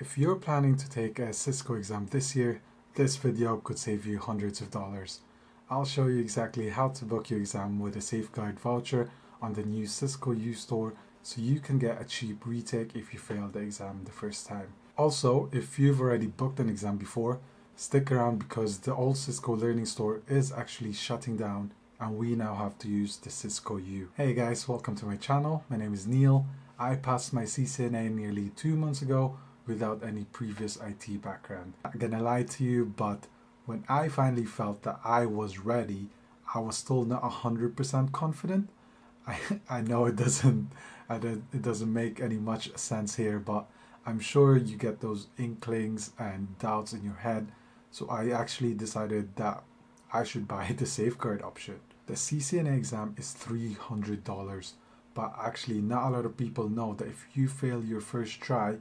If you're planning to take a Cisco exam this year, this video could save you hundreds of dollars. I'll show you exactly how to book your exam with a Safeguard voucher on the new Cisco U Store so you can get a cheap retake if you fail the exam the first time. Also, if you've already booked an exam before, stick around because the old Cisco Learning Store is actually shutting down and we now have to use the Cisco U. Hey guys, welcome to my channel. My name is Neil. I passed my CCNA nearly 2 months ago without any previous IT background. Not gonna lie to you, but when I finally felt that I was ready, I was still not 100% confident. I know it doesn't make any much sense here, but I'm sure you get those inklings and doubts in your head. So I actually decided that I should buy the Safeguard option. The CCNA exam is $300, but actually not a lot of people know that if you fail your first try,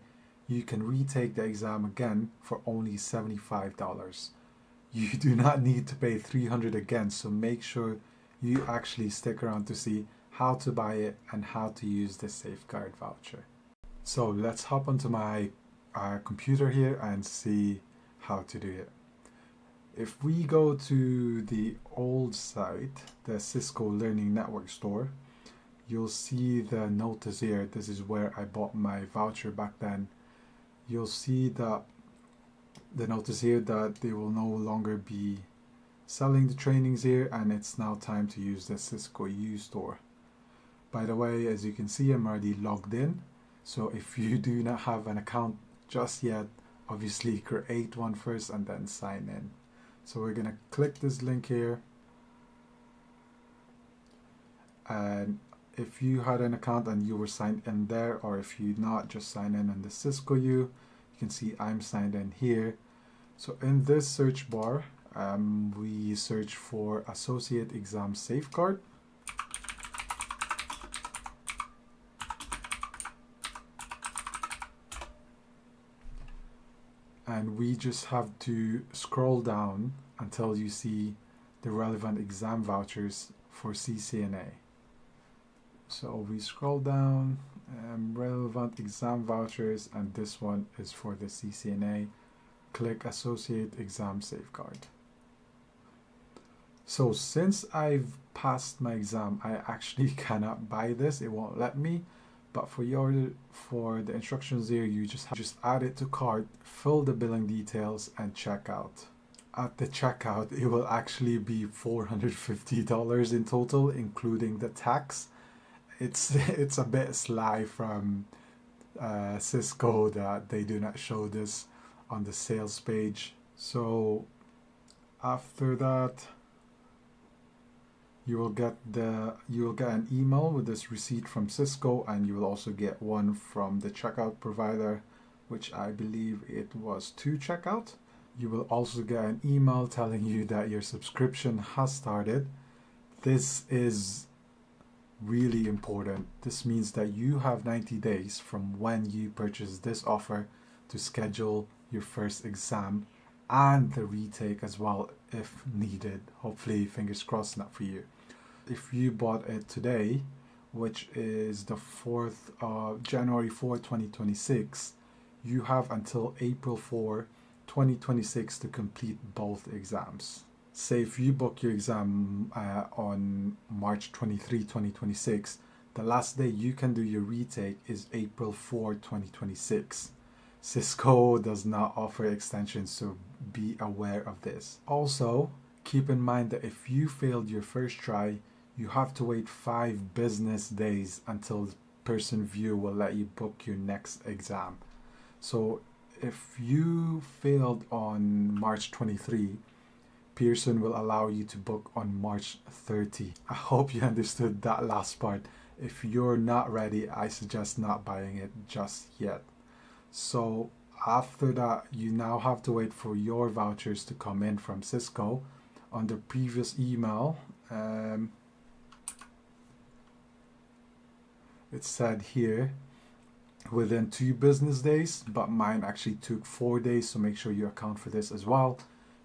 you can retake the exam again for only $75. You do not need to pay $300 again, so make sure you actually stick around to see how to buy it and how to use the Safeguard voucher. So let's hop onto my computer here and see how to do it. If we go to the old site, the Cisco Learning Network store, you'll see the notice here. This is where I bought my voucher back then. You'll see that the notice here that they will no longer be selling the trainings here, and it's now time to use the Cisco U Store. By the way, as you can see, I'm already logged in. So if you do not have an account just yet, obviously create one first and then sign in. So we're gonna click this link here, and if you had an account and you were signed in there, or if you not, just sign in on the Cisco U. You can see I'm signed in here. So in this search bar, we search for Associate Exam Safeguard. And we just have to scroll down until you see the relevant exam vouchers for CCNA. So we scroll down, relevant exam vouchers, and this one is for the CCNA. Click Associate Exam Safeguard. So since I've passed my exam, I actually cannot buy this. It won't let me. But for the instructions here, you just add it to cart, fill the billing details, and check out. At the checkout, it will actually be $450 in total, including the tax. It's a bit sly from Cisco that they do not show this on the sales page. So after that, you will get an email with this receipt from Cisco, and you will also get one from the checkout provider, which I believe it was to checkout. You will also get an email telling you that your subscription has started. This is really important. This means that you have 90 days from when you purchase this offer to schedule your first exam and the retake as well if needed. Hopefully, fingers crossed, not for you. If you bought it today, which is the January 4th, 2026, you have until April 4, 2026 to complete both exams. Say if you book your exam on March 23, 2026, the last day you can do your retake is April 4, 2026. Cisco does not offer extensions, so be aware of this. Also, keep in mind that if you failed your first try, you have to wait 5 business days until the Pearson VUE will let you book your next exam. So if you failed on March 23, Pearson will allow you to book on March 30. I hope you understood that last part. If you're not ready, I suggest not buying it just yet. So after that, you now have to wait for your vouchers to come in from Cisco. On the previous email, it said here within 2 business days, but mine actually took 4 days, so make sure you account for this as well.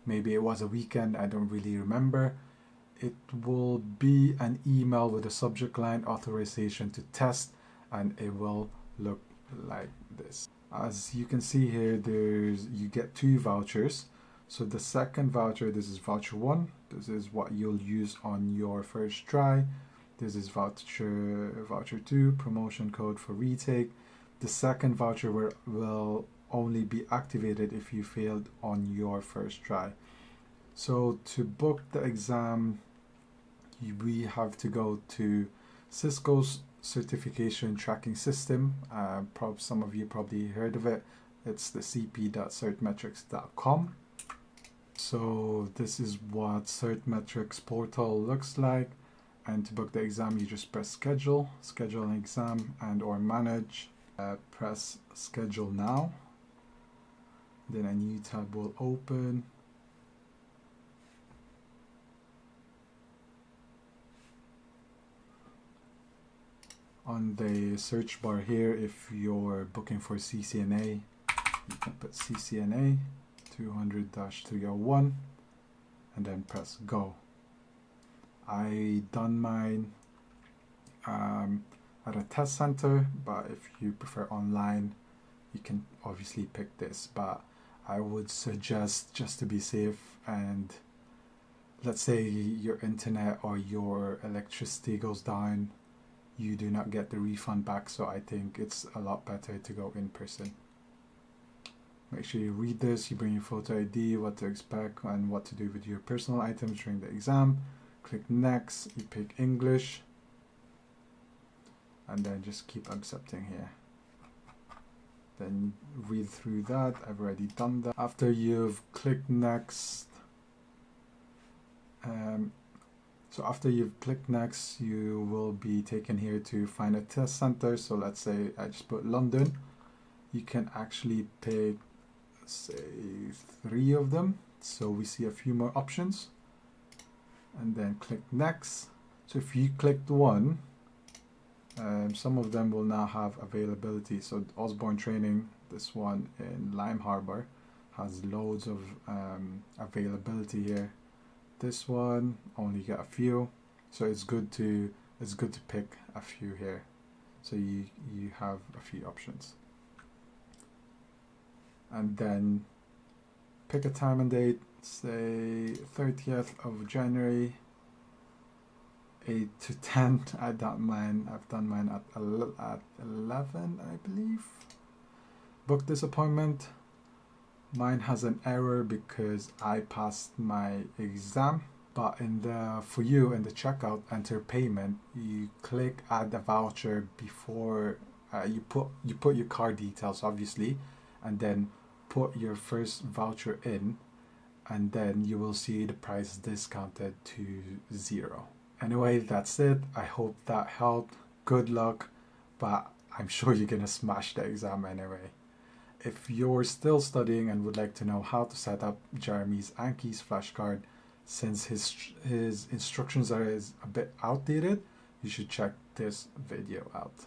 Maybe it was a weekend, I don't really remember. It will be an email with a subject line, authorization to test, and it will look like this. As you can see here, you get 2 vouchers. So the second voucher, this is voucher 1. This is what you'll use on your first try. This is voucher 2, promotion code for retake. The second voucher will only be activated if you failed on your first try. So to book the exam, we have to go to Cisco's certification tracking system. Some of you probably heard of it. It's the cp.certmetrics.com. So this is what Certmetrics portal looks like. And to book the exam, you just press schedule an exam, and or manage. Press schedule now. Then a new tab will open. On the search bar here, if you're booking for CCNA, you can put CCNA 200-301 and then press go. I done mine at a test center, but if you prefer online, you can obviously pick this, but I would suggest, just to be safe, and let's say your internet or your electricity goes down, you do not get the refund back, so I think it's a lot better to go in person. Make sure you read this, you bring your photo ID, what to expect and what to do with your personal items during the exam. Click next, you pick English, and then just keep accepting here. Then read through that. I've already done that. After you've clicked next, after you've clicked next, you will be taken here to find a test center. So let's say I just put London. You can actually pick, say, 3 of them. So we see a few more options. And then click next. So if you clicked one, some of them will now have availability. So Osborne Training, this one in Lime Harbor, has loads of availability here. This one only get a few, so it's good to pick a few here, so you have a few options. And then pick a time and date, say 30th of January, 8 to 10. I've done mine at 11, I believe. Book this appointment. Mine has an error because I passed my exam, but for you in the checkout, enter payment, you click add a voucher before you put your card details, obviously, and then put your first voucher in, and then you will see the price discounted to 0. Anyway, that's it. I hope that helped. Good luck, but I'm sure you're gonna smash the exam anyway. If you're still studying and would like to know how to set up Jeremy's Anki's flashcard, since his instructions are a bit outdated, you should check this video out.